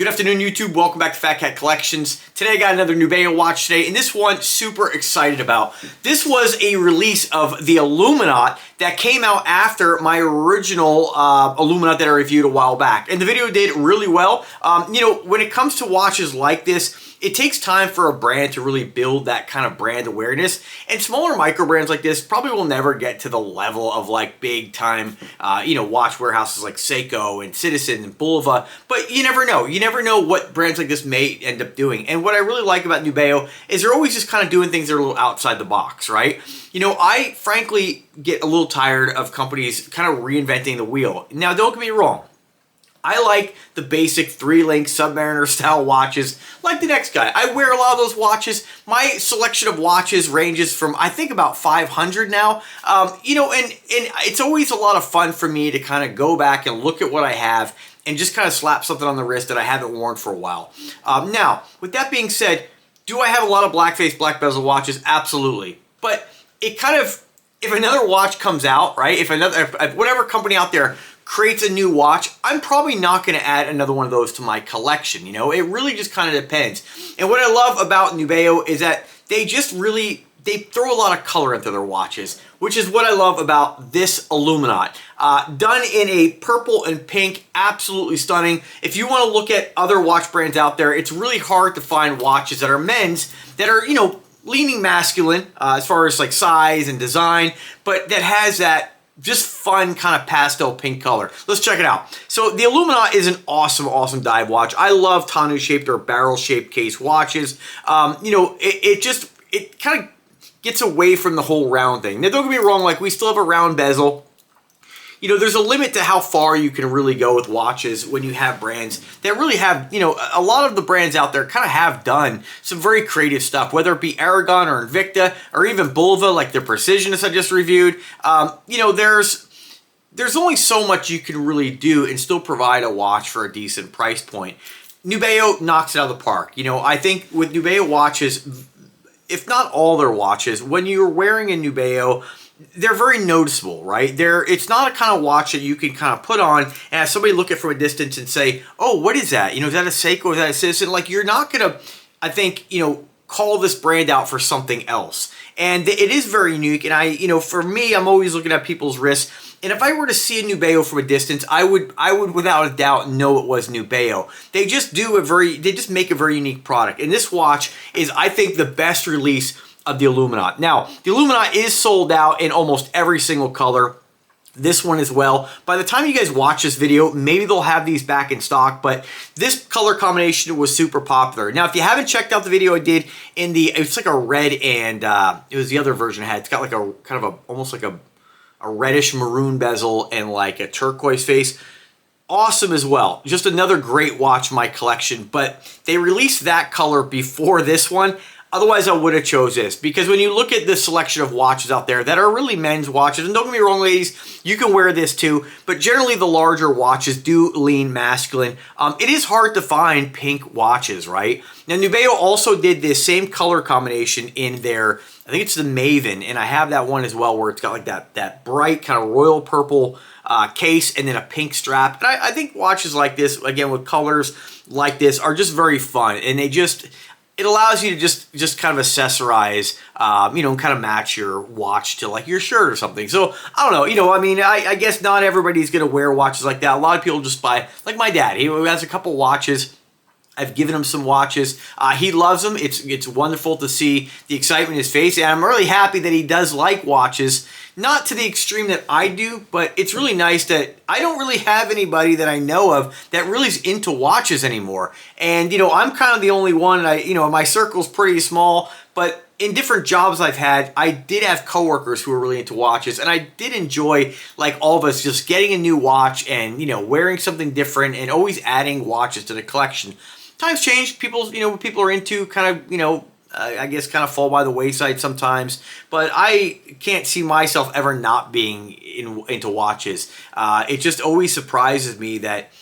Good afternoon, YouTube. Welcome back to Fat Cat Collections. Today I got another Nubeo watch today, and this one super excited about. This was a release of the Aluminaut that came out after my original Aluminaut that I reviewed a while back. And the video did really well. When it comes to watches like this, it takes time for a brand to really build that kind of brand awareness. And smaller micro brands like this probably will never get to the level of like big time, watch warehouses like Seiko and Citizen and Bulova. But you never know. You never know what brands like this may end up doing. And what I really like about Nubeo is they're always just kind of doing things that are a little outside the box, right? I frankly get a little tired of companies kind of reinventing the wheel. Now, don't get me wrong. I like the basic 3-link Submariner style watches like the next guy. I wear a lot of those watches. My selection of watches ranges from, I think, about 500 now. And it's always a lot of fun for me to kind of go back and look at what I have and just kind of slap something on the wrist that I haven't worn for a while. Now, with that being said, do I have a lot of black face, black bezel watches? Absolutely. But it kind of, if another watch comes out, right, if whatever company out there creates a new watch, I'm probably not going to add another one of those to my collection. It really just kind of depends. And what I love about Nubeo is that they throw a lot of color into their watches, which is what I love about this Aluminaut. Done in a purple and pink, absolutely stunning. If you want to look at other watch brands out there, it's really hard to find watches that are men's that are, leaning masculine as far as like size and design, but that has that just fun kind of pastel pink color. Let's check it out. So the Aluminaut is an awesome dive watch. I love tonneau-shaped or barrel-shaped case watches. It kind of gets away from the whole round thing. Now, don't get me wrong, like we still have a round bezel. There's a limit to how far you can really go with watches when you have brands that really have, a lot of the brands out there kind of have done some very creative stuff, whether it be Aragon or Invicta or even Bulova, like the Precisionist I just reviewed. There's only so much you can really do and still provide a watch for a decent price point. Nubeo knocks it out of the park. I think with Nubeo watches, if not all their watches, when you're wearing a Nubeo, they're very noticeable, right? It's not a kind of watch that you can kind of put on and have somebody look at from a distance and say, oh, what is that? Is that a Seiko? Is that a Citizen? Like, you're not going to, I think, call this brand out for something else. And it is very unique. And for me, I'm always looking at people's wrists. And if I were to see a Nubeo from a distance, I would without a doubt know it was Nubeo. They just make a very unique product. And this watch is, I think, the best release of the Aluminaut. Now, the Aluminaut is sold out in almost every single color. This one as well. By the time you guys watch this video, maybe they'll have these back in stock, but this color combination was super popular. Now, if you haven't checked out the video I did it's like a red and, it was the other version I had. It's got like a kind of almost like a reddish maroon bezel and like a turquoise face. Awesome as well. Just another great watch in my collection, but they released that color before this one. Otherwise, I would have chose this, because when you look at the selection of watches out there that are really men's watches, and don't get me wrong, ladies, you can wear this too, but generally the larger watches do lean masculine. It is hard to find pink watches, right? Now, Nubeo also did this same color combination in their, I think it's the Maven, and I have that one as well, where it's got like that bright kind of royal purple case and then a pink strap. And I think watches like this, again, with colors like this, are just very fun, and it allows you to just kind of accessorize, and kind of match your watch to like your shirt or something. So, I don't know, I guess not everybody's going to wear watches like that. A lot of people just buy, like my dad, he has a couple watches. I've given him some watches. He loves them. It's wonderful to see the excitement in his face, and I'm really happy that he does like watches. Not to the extreme that I do, but it's really nice that I don't really have anybody that I know of that really is into watches anymore. And, I'm kind of the only one, and my circle's pretty small, but in different jobs I've had, I did have coworkers who were really into watches, and I did enjoy, like all of us, just getting a new watch and, wearing something different and always adding watches to the collection. Times change. People are into kind of, I guess kind of fall by the wayside sometimes, but I can't see myself ever not being into watches. It just always surprises me that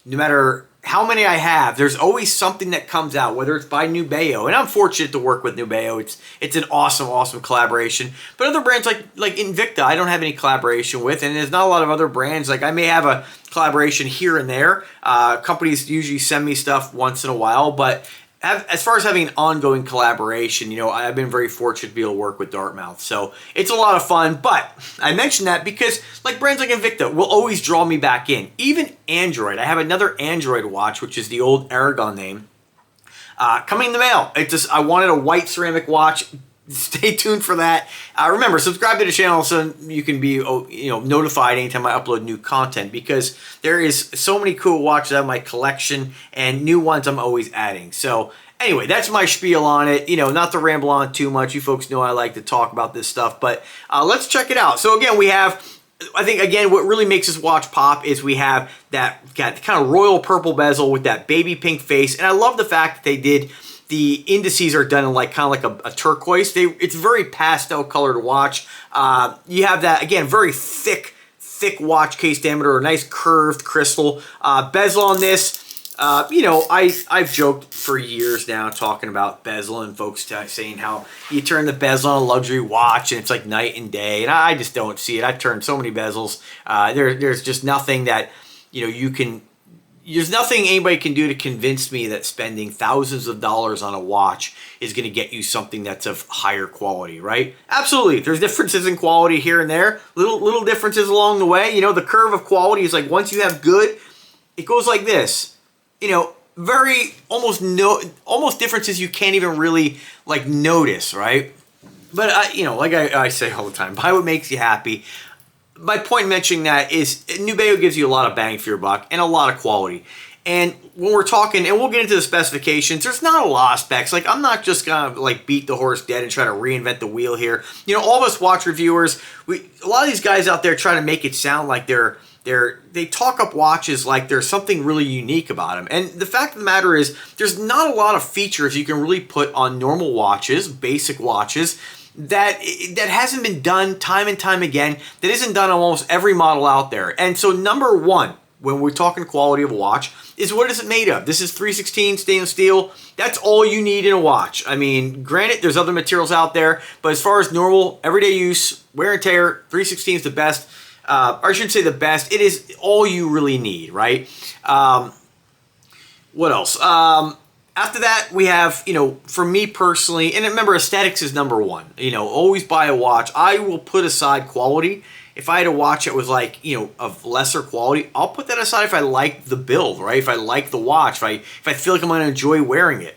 no matter how many I have, there's always something that comes out, whether it's by Nubeo, and I'm fortunate to work with Nubeo. It's an awesome collaboration. But other brands like Invicta, I don't have any collaboration with, and there's not a lot of other brands. Like I may have a collaboration here and there. Companies usually send me stuff once in a while, but as far as having an ongoing collaboration, I've been very fortunate to be able to work with Dartmouth. So it's a lot of fun, but I mention that because like brands like Invicta will always draw me back in. Even Android. I have another Android watch, which is the old Aragon name, coming in the mail. I wanted a white ceramic watch. Stay tuned for that. Remember, subscribe to the channel so you can be notified anytime I upload new content, because there is so many cool watches out of my collection and new ones I'm always adding. So anyway, that's my spiel on it. Not to ramble on too much. You folks know I like to talk about this stuff, but let's check it out. So again, we have, I think, again, what really makes this watch pop is we have that kind of royal purple bezel with that baby pink face. And I love the fact that they did, the indices are done in kind of like a turquoise. It's very pastel colored watch. You have that, again, very thick watch case diameter, a nice curved crystal bezel on this. I've joked for years now talking about bezel and folks saying how you turn the bezel on a luxury watch and it's like night and day, and I just don't see it. I've turned so many bezels. There's just nothing that there's nothing anybody can do to convince me that spending thousands of dollars on a watch is going to get you something that's of higher quality, right? Absolutely. There's differences in quality here and there, little differences along the way. The curve of quality is like once you have good, it goes like this. Very almost differences you can't even really like notice, right? But like I say all the time, buy what makes you happy. My point in mentioning that is Nubeo gives you a lot of bang for your buck and a lot of quality. And when we're talking, and we'll get into the specifications, there's not a lot of specs. Like, I'm not just gonna like beat the horse dead and try to reinvent the wheel here. All of us watch reviewers, a lot of these guys out there try to make it sound like they talk up watches like there's something really unique about them. And the fact of the matter is, there's not a lot of features you can really put on normal watches, basic watches, that hasn't been done time and time again, that isn't done on almost every model out there. And so number one, when we're talking quality of a watch, is what is it made of? This is 316 stainless steel. That's all you need in a watch. I mean, granted, there's other materials out there, but as far as normal, everyday use, wear and tear, 316 is the best. Or I shouldn't say the best. It is all you really need, right? What else? After that, we have, for me personally, and remember, aesthetics is number one. Always buy a watch. I will put aside quality. If I had a watch that was like, of lesser quality, I'll put that aside if I like the build, right? If I like the watch, if I feel like I'm going to enjoy wearing it.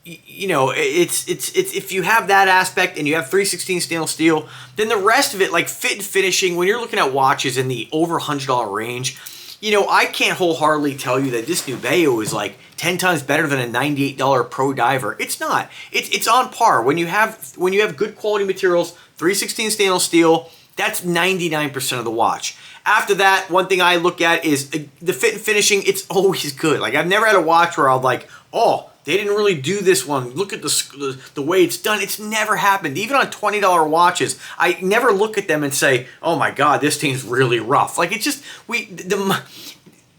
It's if you have that aspect and you have 316 stainless steel, then the rest of it, like fit and finishing, when you're looking at watches in the over $100 range, I can't wholeheartedly tell you that this Nubeo is like 10 times better than a $98 Pro Diver. It's not. It's on par. When you have good quality materials, 316 stainless steel, that's 99% of the watch. After that, one thing I look at is the fit and finishing. It's always good. Like, I've never had a watch where I'm like, oh, they didn't really do this one. Look at the way it's done. It's never happened. Even on $20 watches, I never look at them and say, oh my God, this thing's really rough. Like, it's just, the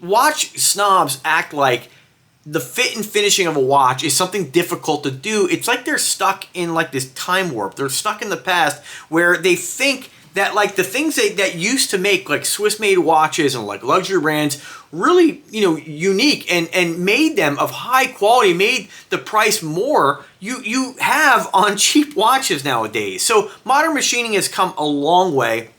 watch snobs act like the fit and finishing of a watch is something difficult to do. It's like they're stuck in like this time warp. They're stuck in the past where they think that like the things that used to make like Swiss-made watches and like luxury brands really, unique and made them of high quality, made the price more you have on cheap watches nowadays. So modern machining has come a long way,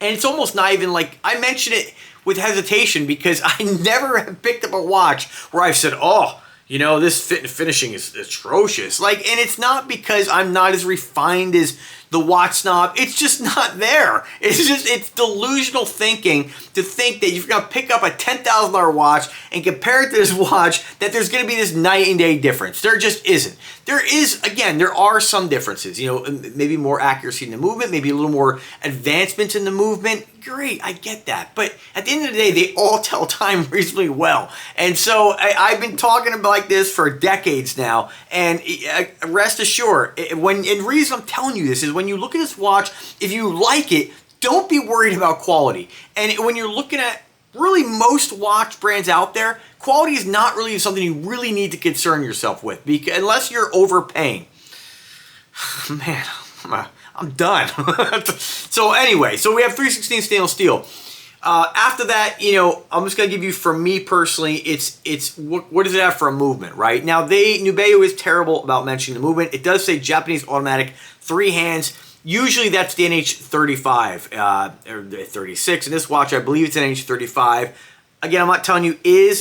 and it's almost not even like, I mention it with hesitation because I never have picked up a watch where I've said, oh, this fit and finishing is atrocious. Like, and it's not because I'm not as refined as the watch snob. It's just not there. It's delusional thinking to think that you're going to pick up a $10,000 watch and compare it to this watch, that there's going to be this night and day difference. There just isn't. There is, again, there are some differences. Maybe more accuracy in the movement, maybe a little more advancements in the movement. Great, I get that. But at the end of the day, they all tell time reasonably well. And so I've been talking about like this for decades now. And rest assured, and the reason I'm telling you this is when you look at this watch, if you like it, don't be worried about quality. And when you're looking at really most watch brands out there, quality is not really something you really need to concern yourself with, because unless you're overpaying. Man, I'm done. So anyway, so we have 316 stainless steel. After that, you know, I'm just gonna give you, for me personally, it's what does it have for a movement, right? Now Nubeo is terrible about mentioning the movement. It does say Japanese automatic, 3 hands. Usually that's the NH35 or 36. In this watch, I believe it's an NH35. Again, I'm not telling you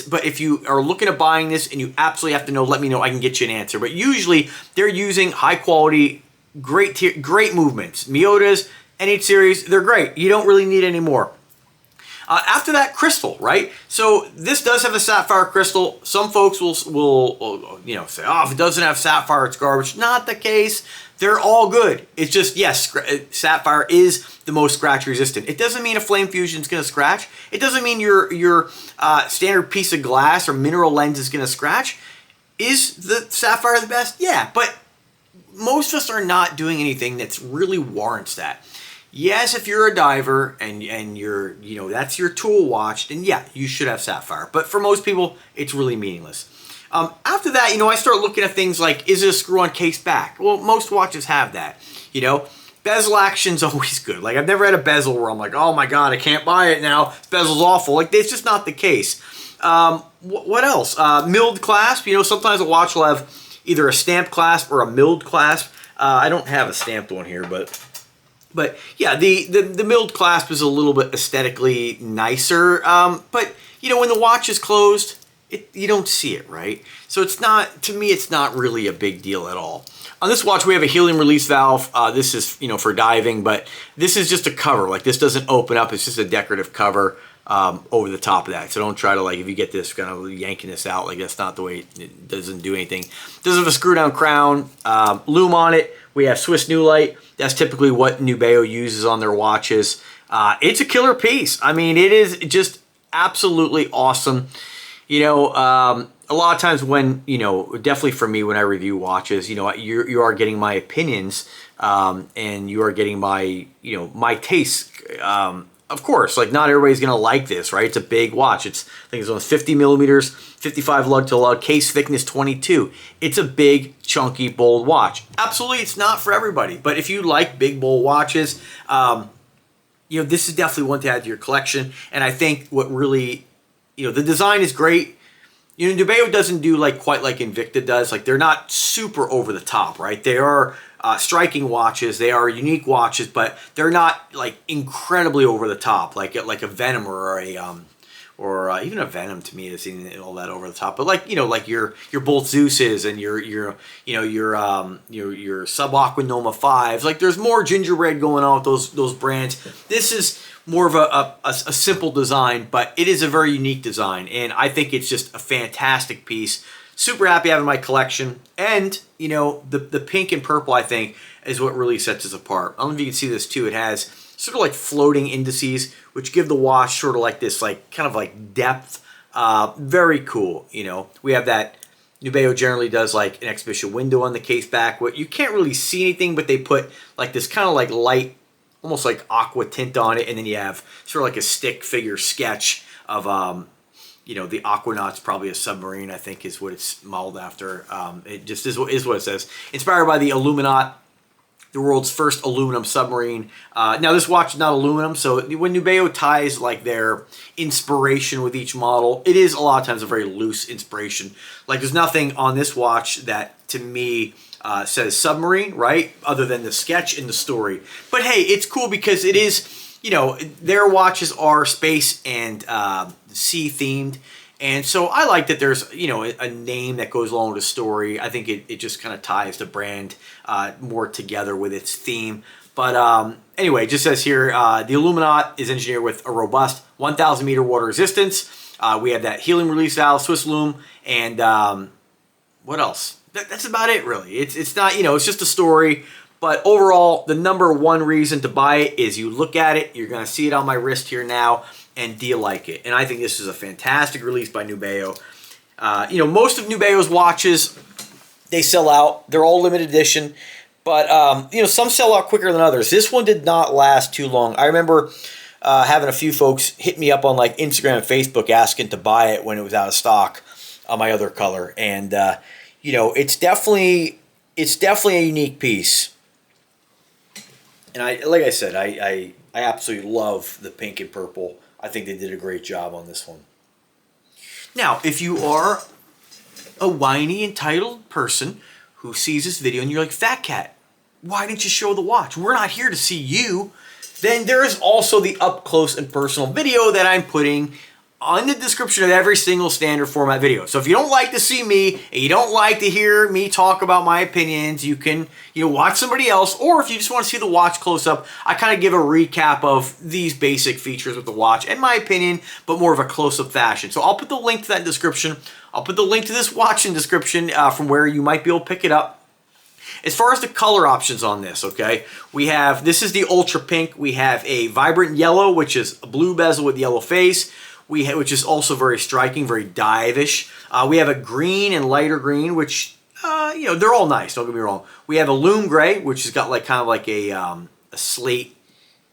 but if you are looking at buying this and you absolutely have to know, let me know. I can get you an answer. But usually they're using high quality, great movements. Miyota's, NH series, they're great. You don't really need any more. After that, crystal, right? So this does have a sapphire crystal. Some folks will you know, say, oh, if it doesn't have sapphire, it's garbage. Not the case. They're all good. It's just, yes, sapphire is the most scratch resistant. It doesn't mean a flame fusion is going to scratch. It doesn't mean your standard piece of glass or mineral lens is going to scratch. Is the sapphire the best? Yeah, but most of us are not doing anything that's really warrants that. Yes, if you're a diver and you're, you know, that's your tool watch, then yeah, you should have sapphire. But for most people, it's really meaningless. After that, you know, I start looking at things like, is it a screw-on case back? Well, most watches have that, you know. Bezel action's always good. Like, I've never had a bezel where I'm like, oh my God, I can't buy it now. Bezel's awful. Like, it's just not the case. What else? Milled clasp. You know, sometimes a watch will have either a stamped clasp or a milled clasp. I don't have a stamped one here, but yeah, the milled clasp is a little bit aesthetically nicer. But, you know, when the watch is closed, you don't see it, right? So it's not, to me, it's not really a big deal at all. On this watch, we have a helium release valve. This is, you know, for diving, but this is just a cover. Like, this doesn't open up. It's just a decorative cover over the top of that. So don't try to, like, if you get this kind of yanking this out, like, that's not the way, it doesn't do anything. It does have a screw down crown, lume on it. We have Swiss Newlight. That's typically what Nubeo uses on their watches. It's a killer piece. I mean, it is just absolutely awesome. You know, a lot of times when, you know, definitely for me when I review watches, you know, you are getting my opinions and you are getting my, you know, my taste. Of course, like, not everybody's going to like this, right? It's a big watch. I think it's almost 50 millimeters, 55 lug to lug, case thickness 22. It's a big, chunky, bold watch. Absolutely, it's not for everybody. But if you like big, bold watches, you know, this is definitely one to add to your collection. And I think what really, you know, the design is great. You know, Nubeo doesn't do quite like Invicta does. Like, they're not super over the top, right? They are striking watches. They are unique watches, but they're not like incredibly over the top, like a Venom or a even a Venom to me isn't all that over the top. But like, you know, like your Bolt Zeus's and your Sub Aqua Noma 5s. Like, there's more gingerbread going on with those brands. This is more of a simple design, but it is a very unique design, and I think it's just a fantastic piece. Super happy having my collection, and you know, the pink and purple, I think, is what really sets us apart. I don't know if you can see this too. It has sort of like floating indices, which give the watch sort of like this, like kind of like depth. Very cool. You know, we have that. Nubeo generally does like an exhibition window on the case back. What you can't really see anything, but they put like this kind of like light, almost like aqua tint on it, and then you have sort of like a stick figure sketch of you know, the Aquanaut's probably a submarine, I think is what it's modeled after. It just is what it says. Inspired by the Aluminaut, the world's first aluminum submarine. Now this watch is not aluminum, so when Nubeo ties like their inspiration with each model, it is a lot of times a very loose inspiration. Like, there's nothing on this watch that to me says submarine, right? Other than the sketch and the story. But hey, it's cool because it is, you know, their watches are space and sea themed. And so I like that there's, you know, a name that goes along with the story. I think it just kind of ties the brand more together with its theme. But anyway, it just says here, the Aluminaut is engineered with a robust 1,000 meter water resistance. We have that helium release valve, Swiss lume, and what else? That's about it, really. It's not, you know, it's just a story. But overall, the number one reason to buy it is you look at it, you're going to see it on my wrist here now, and do you like it? And I think this is a fantastic release by Nubeo. You know, most of Nubeo's watches, they sell out. They're all limited edition. But, you know, some sell out quicker than others. This one did not last too long. I remember having a few folks hit me up on like Instagram and Facebook asking to buy it when it was out of stock on my other color. And, you know, it's definitely a unique piece. And like I said, I absolutely love the pink and purple. I think they did a great job on this one. Now, if you are a whiny, entitled person who sees this video and you're like, Fat Cat, why didn't you show the watch? We're not here to see you. Then there is also the up close and personal video that I'm putting on the description of every single standard format video. So if you don't like to see me and you don't like to hear me talk about my opinions, you can, you know, watch somebody else. Or if you just want to see the watch close up, I kind of give a recap of these basic features with the watch and my opinion, but more of a close up fashion. So I'll put the link to that in description. I'll put the link to this watch in description from where you might be able to pick it up. As far as the color options on this, okay, we have, this is the Ultra Pink. We have a vibrant yellow, which is a blue bezel with yellow face, which is also very striking, very dive-ish. We have a green and lighter green, which, you know, they're all nice, don't get me wrong. We have a Loom Gray, which has got like kind of like a slate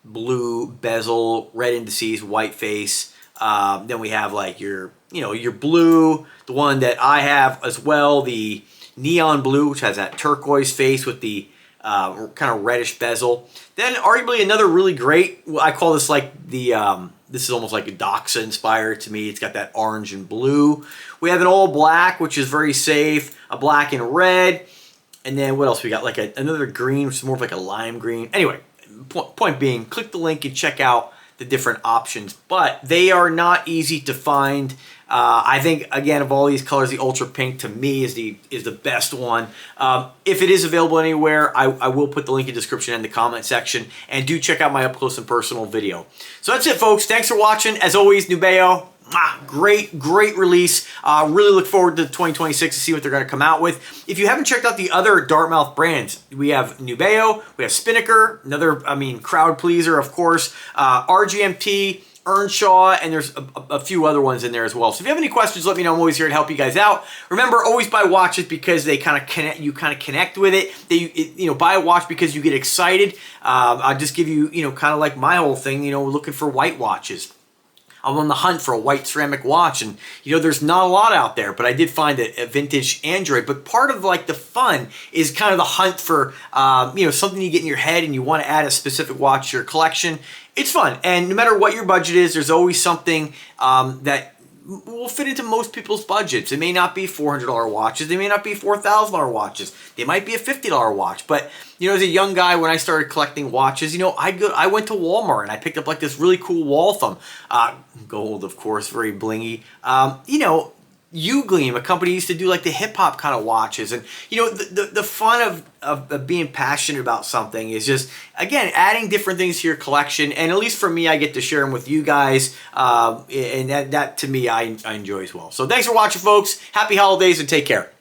blue bezel, red indices, white face. Then we have like your, you know, your blue, the one that I have as well, the neon blue, which has that turquoise face with the kind of reddish bezel. Then arguably another really great, I call this like the, this is almost like a Doxa inspired to me. It's got that orange and blue. We have an all black, which is very safe, a black and red. And then what else? We got like another green, which is more of like a lime green. Anyway, point being, click the link and check out the different options, but they are not easy to find. I think, again, of all these colors, the Ultra Pink to me is the best one. If it is available anywhere, I will put the link in the description and the comment section, and do check out my up close and personal video. So that's it, folks. Thanks for watching. As always, Nubeo, great release. Really look forward to 2026 to see what they're going to come out with. If you haven't checked out the other Dartmouth brands, we have Nubeo, we have Spinnaker, another, I mean, crowd pleaser, of course, RGMT, Earnshaw, and there's a few other ones in there as well. So if you have any questions, let me know. I'm always here to help you guys out. Remember, always buy watches because they kind of connect. You kind of connect with it. You know, buy a watch because you get excited. I'll just give you, you know, kind of like my whole thing. You know, looking for white watches. I'm on the hunt for a white ceramic watch, and you know, there's not a lot out there, but I did find a vintage Android. But part of like the fun is kind of the hunt for, you know, something you get in your head and you want to add a specific watch to your collection. It's fun, and no matter what your budget is, there's always something that will fit into most people's budgets. It may not be $400 watches. They may not be $4,000 watches. They might be a $50 watch. But, you know, as a young guy, when I started collecting watches, you know, I went to Walmart and I picked up like this really cool wall thumb. Gold, of course, very blingy. You know, Ugleam, a company used to do like the hip hop kind of watches. And, you know, the fun of being passionate about something is just, again, adding different things to your collection. And at least for me, I get to share them with you guys. And that to me, I enjoy as well. So thanks for watching, folks. Happy holidays and take care.